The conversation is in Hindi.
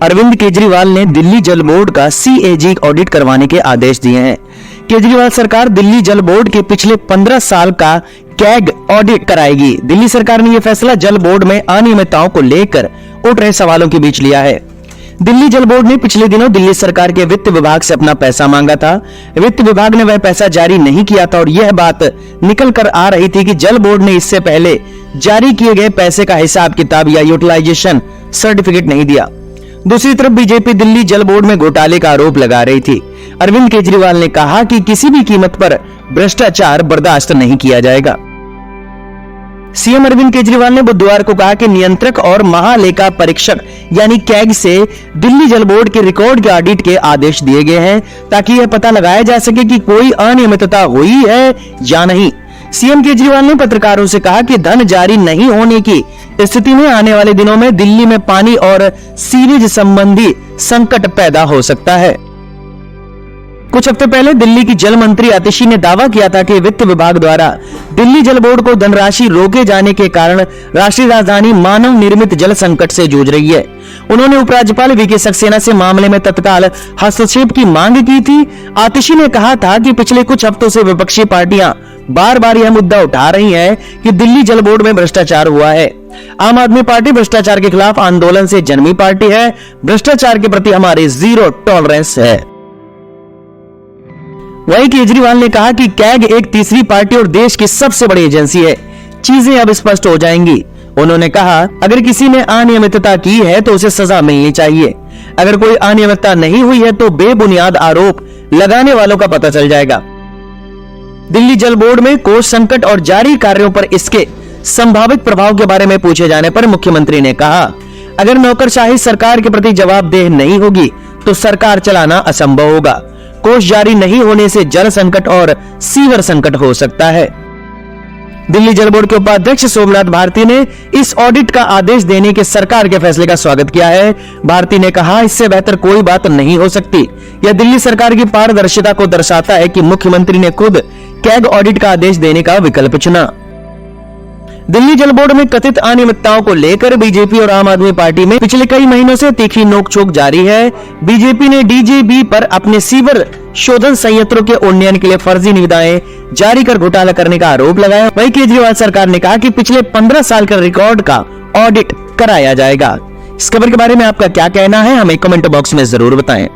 अरविंद केजरीवाल ने दिल्ली जल बोर्ड का CAG ऑडिट करवाने के आदेश दिए हैं। केजरीवाल सरकार दिल्ली जल बोर्ड के पिछले 15 साल का कैग ऑडिट कराएगी। दिल्ली सरकार ने यह फैसला जल बोर्ड में अनियमितताओं को लेकर उठ रहे सवालों के बीच लिया है। दिल्ली जल बोर्ड ने पिछले दिनों दिल्ली सरकार के वित्त विभाग से अपना पैसा मांगा था। वित्त विभाग ने वह पैसा जारी नहीं किया था और यह बात निकल कर आ रही थी कि जल बोर्ड ने इससे पहले जारी किए गए पैसे का हिसाब किताब या यूटिलाइजेशन सर्टिफिकेट नहीं दिया। दूसरी तरफ बीजेपी दिल्ली जल बोर्ड में घोटाले का आरोप लगा रही थी। अरविंद केजरीवाल ने कहा कि किसी भी कीमत पर भ्रष्टाचार बर्दाश्त नहीं किया जाएगा। सीएम अरविंद केजरीवाल ने बुधवार को कहा कि नियंत्रक और महालेखा परीक्षक यानी कैग से दिल्ली जल बोर्ड के रिकॉर्ड के ऑडिट के आदेश दिए गए हैं ताकि यह पता लगाया जा सके कि कोई अनियमितता हुई है या नहीं। सीएम केजरीवाल ने पत्रकारों से कहा कि धन जारी नहीं होने की स्थिति में आने वाले दिनों में दिल्ली में पानी और सीवेज संबंधी संकट पैदा हो सकता है। कुछ हफ्ते पहले दिल्ली की जल मंत्री आतिशी ने दावा किया था कि वित्त विभाग द्वारा दिल्ली जल बोर्ड को धनराशि रोके जाने के कारण राष्ट्रीय राजधानी मानव निर्मित जल संकट से जूझ रही है। उन्होंने उपराज्यपाल वीके सक्सेना से मामले में तत्काल हस्तक्षेप की मांग की थी। आतिशी ने कहा था कि पिछले कुछ हफ्तों से विपक्षी पार्टियां बार बार यह मुद्दा उठा रही हैं कि दिल्ली जल बोर्ड में भ्रष्टाचार हुआ है। आम आदमी पार्टी भ्रष्टाचार के खिलाफ आंदोलन से जन्मी पार्टी है। भ्रष्टाचार के प्रति हमारी जीरो टॉलरेंस है। वहीं केजरीवाल ने कहा कि कैग एक तीसरी पार्टी और देश की सबसे बड़ी एजेंसी है। चीजें अब स्पष्ट हो जाएंगी। उन्होंने कहा, अगर किसी ने अनियमितता की है तो उसे सजा मिलनी चाहिए। अगर कोई अनियमितता नहीं हुई है तो बेबुनियाद आरोप लगाने वालों का पता चल जाएगा। दिल्ली जल बोर्ड में कोष संकट और जारी कार्यों पर इसके संभावित प्रभाव के बारे में पूछे जाने पर मुख्यमंत्री ने कहा, अगर नौकरशाही सरकार के प्रति जवाबदेह नहीं होगी तो सरकार चलाना असंभव होगा। कोष जारी नहीं होने से जल संकट और सीवर संकट हो सकता है। दिल्ली जल बोर्ड के उपाध्यक्ष सोमनाथ भारती ने इस ऑडिट का आदेश देने के सरकार के फैसले का स्वागत किया है। भारती ने कहा, इससे बेहतर कोई बात नहीं हो सकती। यह दिल्ली सरकार की पारदर्शिता को दर्शाता है कि मुख्यमंत्री ने खुद कैग ऑडिट का आदेश देने का विकल्प चुना। दिल्ली जल बोर्ड में कथित अनियमितताओं को लेकर बीजेपी और आम आदमी पार्टी में पिछले कई महीनों से तीखी नोकझोंक जारी है। बीजेपी ने डीजीबी पर अपने सीवर शोधन संयंत्रों के उन्नयन के लिए फर्जी निविदाएं जारी कर घोटाला करने का आरोप लगाया। वहीं केजरीवाल सरकार ने कहा कि पिछले 15 साल का रिकॉर्ड का ऑडिट कराया जाएगा। इस खबर के बारे में आपका क्या कहना है, हमें कमेंट बॉक्स में जरूर बताएं।